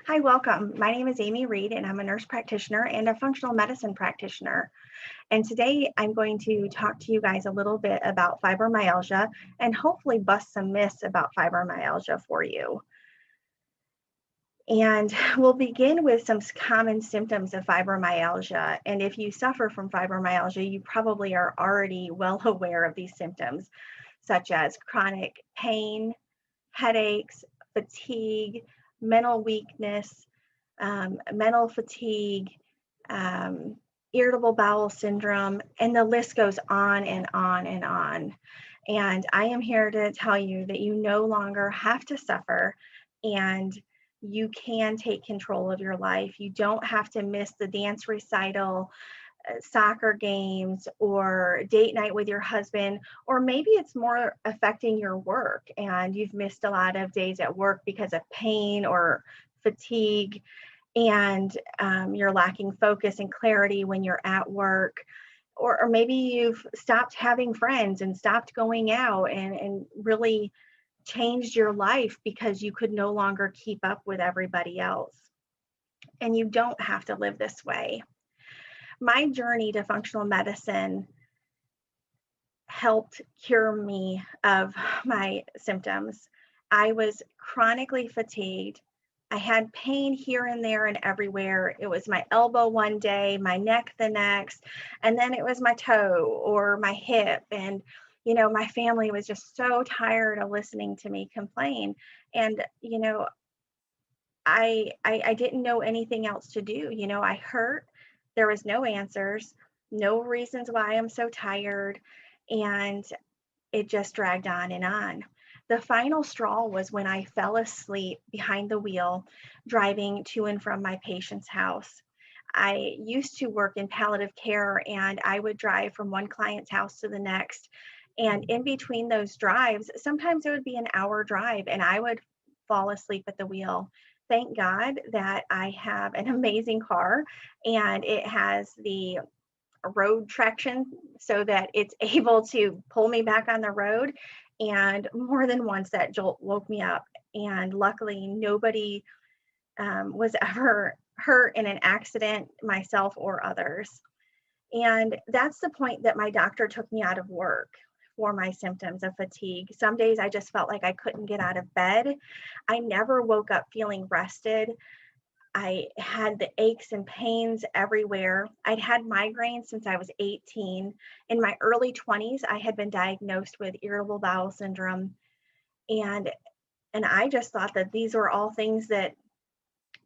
Hi, welcome. My name is Amy Reed, and I'm a nurse practitioner and a functional medicine practitioner. And today I'm going to talk to you guys a little bit about fibromyalgia and hopefully bust some myths about fibromyalgia for you. And we'll begin with some common symptoms of fibromyalgia. And if you suffer from fibromyalgia, you probably are already well aware of these symptoms, such as chronic pain, headaches, fatigue, mental weakness, mental fatigue, um, irritable bowel syndrome, and the list goes on and on and on. And I am here to tell you that you no longer have to suffer and you can take control of your life. You don't have to miss the dance recital, soccer games, or date night with your husband, or maybe it's more affecting your work and you've missed a lot of days at work because of pain or fatigue, and you're lacking focus and clarity when you're at work. Or maybe you've stopped having friends and stopped going out and really changed your life because you could no longer keep up with everybody else. And you don't have to live this way. My journey to functional medicine helped cure me of my symptoms. I was chronically fatigued. I had pain here and there and everywhere. It was my elbow one day, my neck the next, and then it was my toe or my hip. And, my family was just so tired of listening to me complain. And, I didn't know anything else to do. I hurt. There was no answers, no reasons why I'm so tired. And it just dragged on and on. The final straw was when I fell asleep behind the wheel driving to and from my patient's house. I used to work in palliative care and I would drive from one client's house to the next. And in between those drives, sometimes it would be an hour drive and I would fall asleep at the wheel. Thank God that I have an amazing car and it has the road traction so that it's able to pull me back on the road. And more than once, that jolt woke me up. And luckily, nobody was ever hurt in an accident, myself or others. And that's the point that my doctor took me out of work for my symptoms of fatigue. Some days I just felt like I couldn't get out of bed. I never woke up feeling rested. I had the aches and pains everywhere. I'd had migraines since I was 18. In my early 20s, I had been diagnosed with irritable bowel syndrome. And I just thought that these were all things that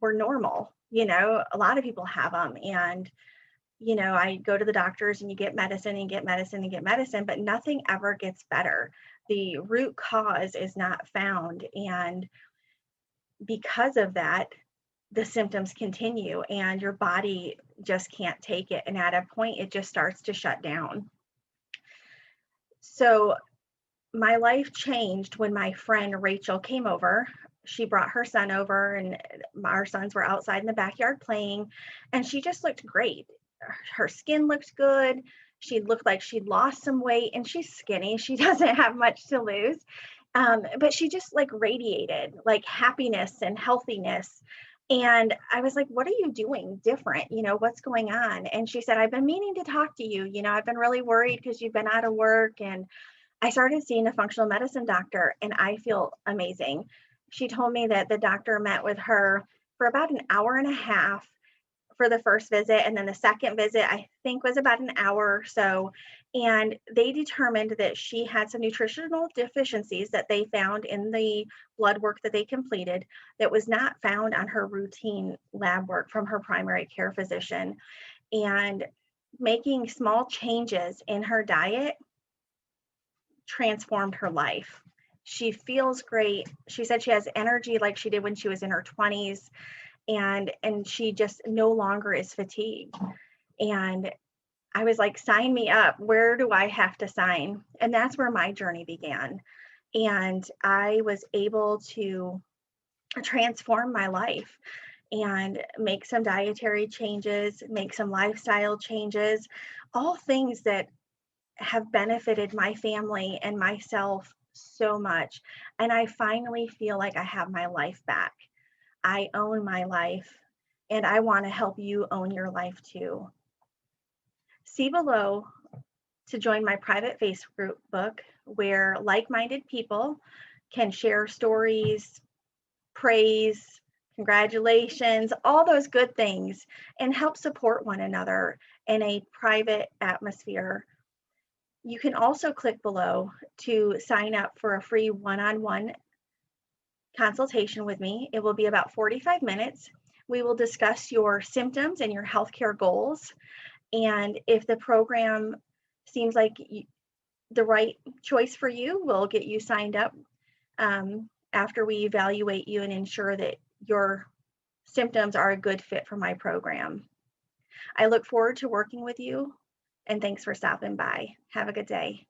were normal. A lot of people have them. And, I go to the doctors and you get medicine and get medicine and get medicine, but nothing ever gets better. The root cause is not found. And because of that, the symptoms continue and your body just can't take it. And at a point, it just starts to shut down. So my life changed when my friend Rachel came over. She brought her son over and our sons were outside in the backyard playing, and she just looked great. Her skin looked good. She looked like she'd lost some weight, and she's skinny. She doesn't have much to lose. But she just like radiated like happiness and healthiness. And I was like, what are you doing different? What's going on? And she said, I've been meaning to talk to you. I've been really worried because you've been out of work. And I started seeing a functional medicine doctor and I feel amazing. She told me that the doctor met with her for about an hour and a half for the first visit. And then the second visit, I think, was about an hour or so. And they determined that she had some nutritional deficiencies that they found in the blood work that they completed that was not found on her routine lab work from her primary care physician. And making small changes in her diet transformed her life. She feels great. She said she has energy like she did when she was in her 20s. And she just no longer is fatigued. And I was like, sign me up. Where do I have to sign? And that's where my journey began. And I was able to transform my life and make some dietary changes, make some lifestyle changes, all things that have benefited my family and myself so much. And I finally feel like I have my life back. I own my life, and I want to help you own your life too. See below to join my private Facebook book where like minded people can share stories, praise, congratulations, all those good things, and help support one another in a private atmosphere. You can also click below to sign up for a free one on one consultation with me. It will be about 45 minutes. We will discuss your symptoms and your healthcare goals. And if the program seems like the right choice for you, we'll get you signed up after we evaluate you and ensure that your symptoms are a good fit for my program. I look forward to working with you, and thanks for stopping by. Have a good day.